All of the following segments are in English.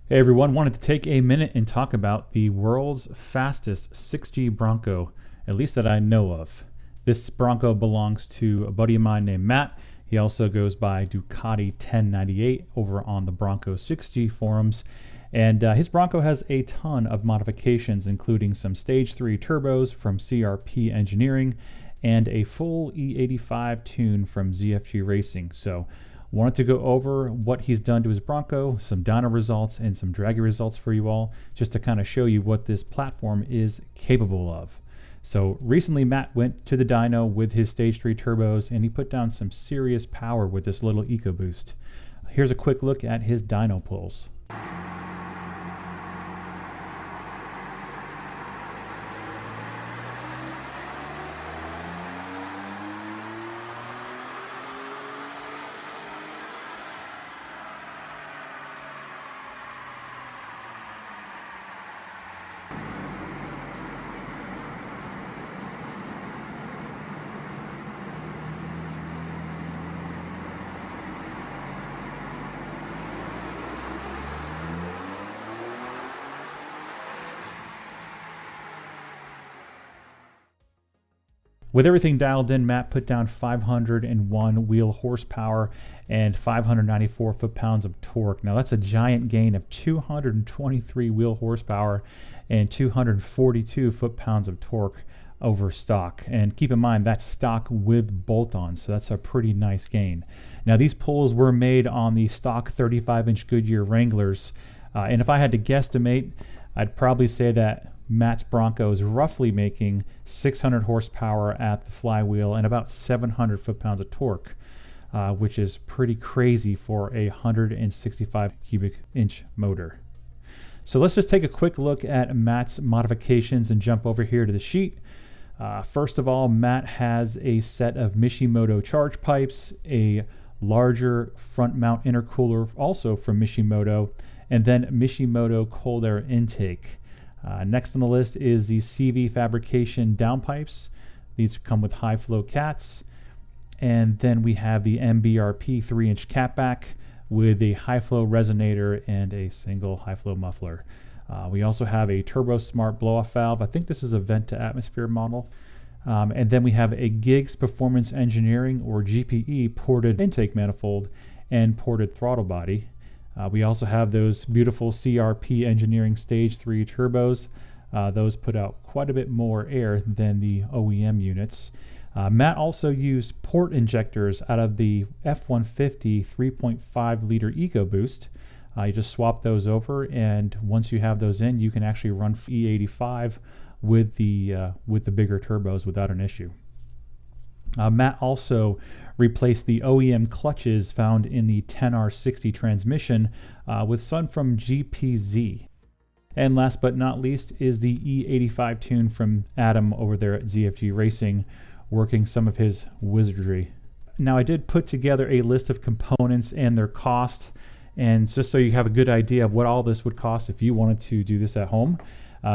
Hey everyone, wanted to take a minute and talk about the world's fastest 6G Bronco, at least that I know of. This Bronco belongs to a buddy of mine named Matt. He also goes by Ducati 1098 over on the Bronco 6G forums. And his Bronco has a ton of modifications, including some Stage 3 turbos from CRP Engineering and a full E85 tune from ZFG Racing. So wanted to go over what he's done to his Bronco, some dyno results, and some Dragy results for you all, just to kind of show you what this platform is capable of. So recently Matt went to the dyno with his Stage 3 turbos, and he put down some serious power with this little EcoBoost. Here's a quick look at his dyno pulls. With everything dialed in, Matt put down 501 wheel horsepower and 594 foot-pounds of torque. Now that's a giant gain of 223 wheel horsepower and 242 foot-pounds of torque over stock. And keep in mind, that's stock with bolt-ons, so that's a pretty nice gain. Now these pulls were made on the stock 35-inch Goodyear Wranglers, and if I had to guesstimate, I'd probably say that Matt's Bronco is roughly making 600 horsepower at the flywheel and about 700 foot-pounds of torque, which is pretty crazy for a 165 cubic inch motor. So let's just take a quick look at Matt's modifications and jump over here to the sheet. First of all, Matt has a set of Mishimoto charge pipes, a larger front mount intercooler also from Mishimoto, and then Mishimoto cold air intake. Next on the list is the CV Fabrication downpipes. These come with high flow cats. And then we have the MBRP 3-inch catback with a high flow resonator and a single high flow muffler. We also have a Turbo Smart blow-off valve. I think this is a vent to atmosphere model. And then we have a Gigs Performance Engineering, or GPE, ported intake manifold and ported throttle body. We also have those beautiful CRP Engineering Stage 3 turbos. Those put out quite a bit more air than the OEM units. Matt also used port injectors out of the F-150 3.5 liter EcoBoost. You just swap those over, and once you have those in, you can actually run E85 with the bigger turbos without an issue. Matt also replaced the OEM clutches found in the 10R60 transmission with some from GPZ. And last but not least is the E85 tune from Adam over there at ZFG Racing, working some of his wizardry. Now I did put together a list of components and their cost, and just so you have a good idea of what all this would cost if you wanted to do this at home.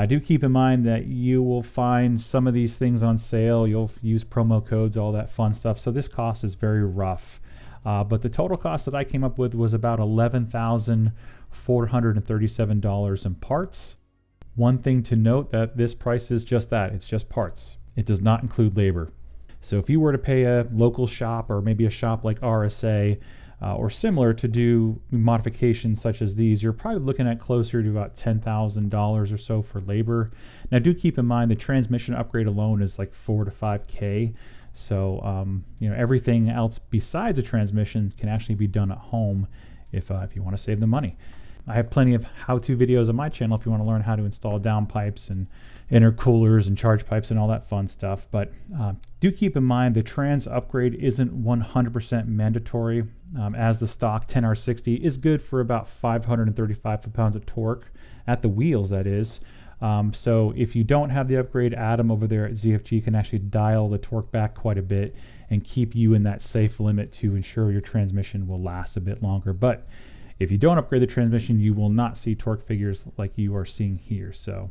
Do keep in mind that you will find some of these things on sale. You'll use promo codes, all that fun stuff. So this cost is very rough. But the total cost that I came up with was about $11,437 in parts. One thing to note, that this price is just that. It's just parts. It does not include labor. So if you were to pay a local shop, or maybe a shop like RSA, or similar, to do modifications such as these, you're probably looking at closer to about $10,000 or so for labor. Now do keep in mind the transmission upgrade alone is like $4 to $5K. So everything else besides a transmission can actually be done at home if you want to save the money. I have plenty of how-to videos on my channel if you want to learn how to install downpipes and intercoolers and charge pipes and all that fun stuff. But do keep in mind the trans upgrade isn't 100% mandatory, as the stock 10R60 is good for about 535 foot-pounds of torque at the wheels, that is. So if you don't have the upgrade, Adam over there at ZFG can actually dial the torque back quite a bit and keep you in that safe limit to ensure your transmission will last a bit longer. But if you don't upgrade the transmission, you will not see torque figures like you are seeing here. So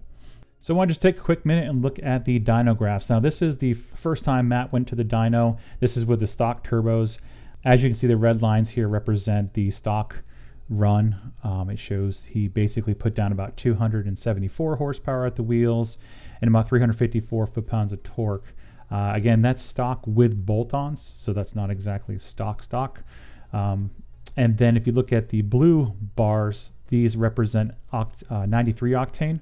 I want to just take a quick minute and look at the dyno graphs. Now this is the first time Matt went to the dyno. This is with the stock turbos. As you can see, the red lines here represent the stock run. It shows he basically put down about 274 horsepower at the wheels and about 354 foot-pounds of torque. Again, that's stock with bolt-ons, so that's not exactly stock. And then if you look at the blue bars, these represent 93 octane.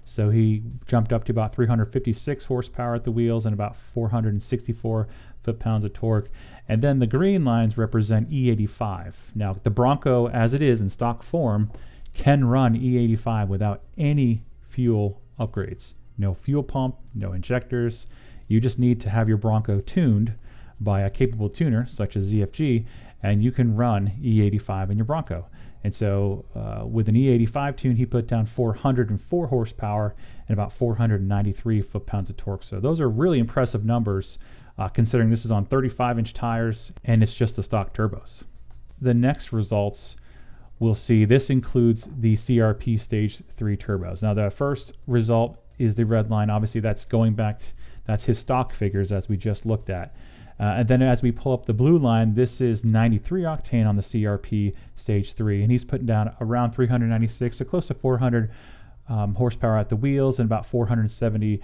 So he jumped up to about 356 horsepower at the wheels and about 464 foot-pounds of torque. And then the green lines represent E85. Now, the Bronco, as it is in stock form, can run E85 without any fuel upgrades. No fuel pump, no injectors. You just need to have your Bronco tuned by a capable tuner, such as ZFG, and you can run E85 in your Bronco. And so with an E85 tune, he put down 404 horsepower and about 493 foot-pounds of torque. So those are really impressive numbers, considering this is on 35-inch tires and it's just the stock turbos. The next results we'll see, this includes the CRP Stage 3 turbos. Now the first result is the red line. Obviously that's going back, that's his stock figures as we just looked at. And then as we pull up the blue line, this is 93 octane on the CRP Stage 3, and he's putting down around 396, so close to 400 horsepower at the wheels and about 470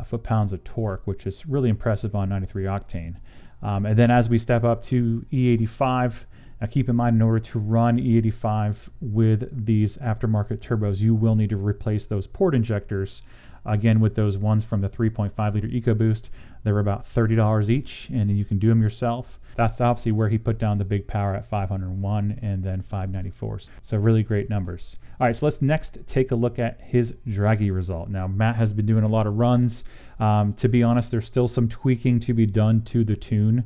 foot-pounds of torque, which is really impressive on 93 octane. And then as we step up to E85, now keep in mind, in order to run E85 with these aftermarket turbos, you will need to replace those port injectors. Again, with those ones from the 3.5 liter EcoBoost, they're about $30 each, and you can do them yourself. That's obviously where he put down the big power at 501 and then 594. So really great numbers. All right, so let's next take a look at his Dragy result. Now, Matt has been doing a lot of runs. To be honest, there's still some tweaking to be done to the tune.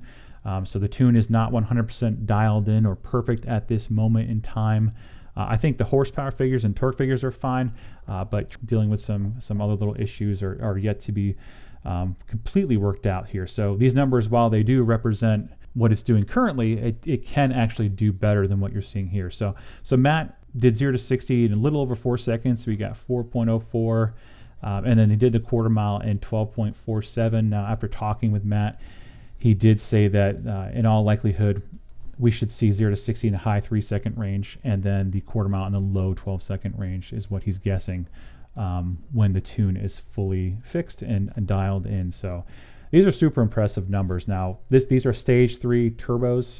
So the tune is not 100% dialed in or perfect at this moment in time. I think the horsepower figures and torque figures are fine, but dealing with some other little issues are yet to be completely worked out here. So these numbers, while they do represent what it's doing currently, it can actually do better than what you're seeing here. So Matt did 0 to 60 in a little over 4 seconds. So we got 4.04, and then he did the quarter mile in 12.47. Now, after talking with Matt, he did say that in all likelihood, we should see 0 to 60 in the high 3-second range, and then the quarter mile in the low 12-second range is what he's guessing when the tune is fully fixed and dialed in. So these are super impressive numbers. Now, these are Stage 3 turbos.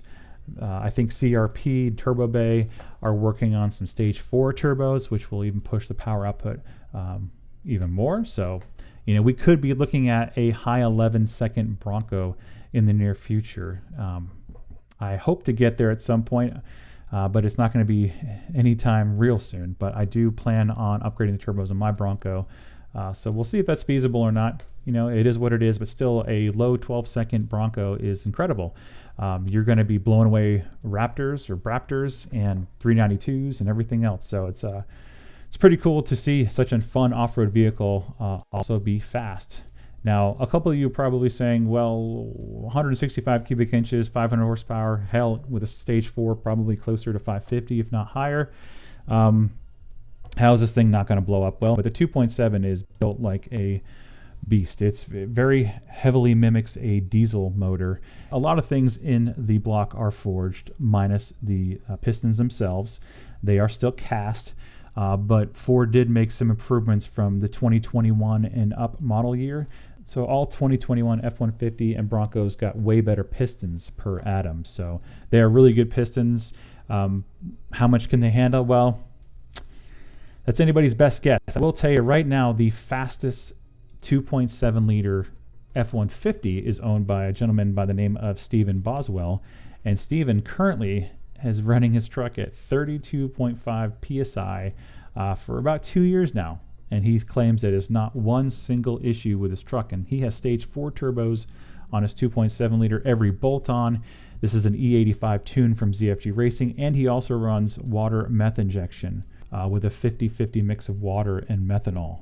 I think CRP and Turbo Bay are working on some Stage 4 turbos, which will even push the power output even more. So, you know, we could be looking at a high 11-second Bronco in the near future. I hope to get there at some point, but it's not going to be anytime real soon. But I do plan on upgrading the turbos on my Bronco. So we'll see if that's feasible or not. You know, it is what it is, but still a low 12-second Bronco is incredible. You're going to be blowing away Raptors and 392s and everything else. So it's pretty cool to see such a fun off-road vehicle also be fast. Now, a couple of you are probably saying, well, 165 cubic inches, 500 horsepower, hell, with a Stage 4, probably closer to 550, if not higher. How is this thing not going to blow up? Well, but the 2.7 is built like a beast. It very heavily mimics a diesel motor. A lot of things in the block are forged, minus the pistons themselves. They are still cast. But Ford did make some improvements from the 2021 and up model year. So all 2021 F-150 and Broncos got way better pistons per atom. So they are really good pistons. How much can they handle? Well, that's anybody's best guess. I will tell you right now, the fastest 2.7 liter F-150 is owned by a gentleman by the name of Stephen Boswell. And Stephen currently is running his truck at 32.5 PSI for about 2 years now. And he claims that there's not one single issue with his truck. And he has Stage 4 turbos on his 2.7 liter every bolt-on. This is an E85 tune from ZFG Racing. And he also runs water meth injection with a 50-50 mix of water and methanol.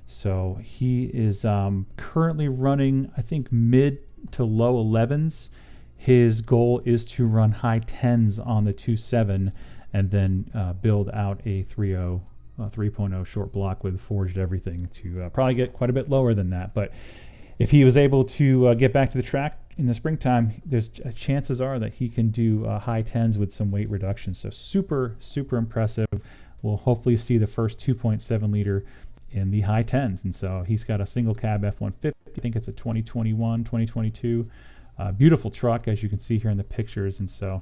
So he is currently running, I think, mid to low 11s. His goal is to run high 10s on the 2.7 and then build out a 3.0 short block with forged everything to probably get quite a bit lower than that. But if he was able to get back to the track, in the springtime, there's chances are that he can do high 10s with some weight reduction. So super, super impressive. We'll hopefully see the first 2.7 liter in the high 10s. And so he's got a single cab F-150. I think it's a 2021, 2022. Beautiful truck, as you can see here in the pictures. And so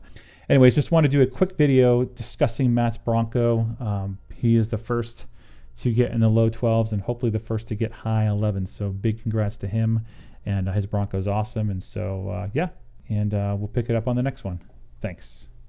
anyways, just want to do a quick video discussing Matt's Bronco. He is the first to get in the low 12s and hopefully the first to get high 11s. So big congrats to him. And his Bronco's awesome. And so, yeah, and we'll pick it up on the next one. Thanks.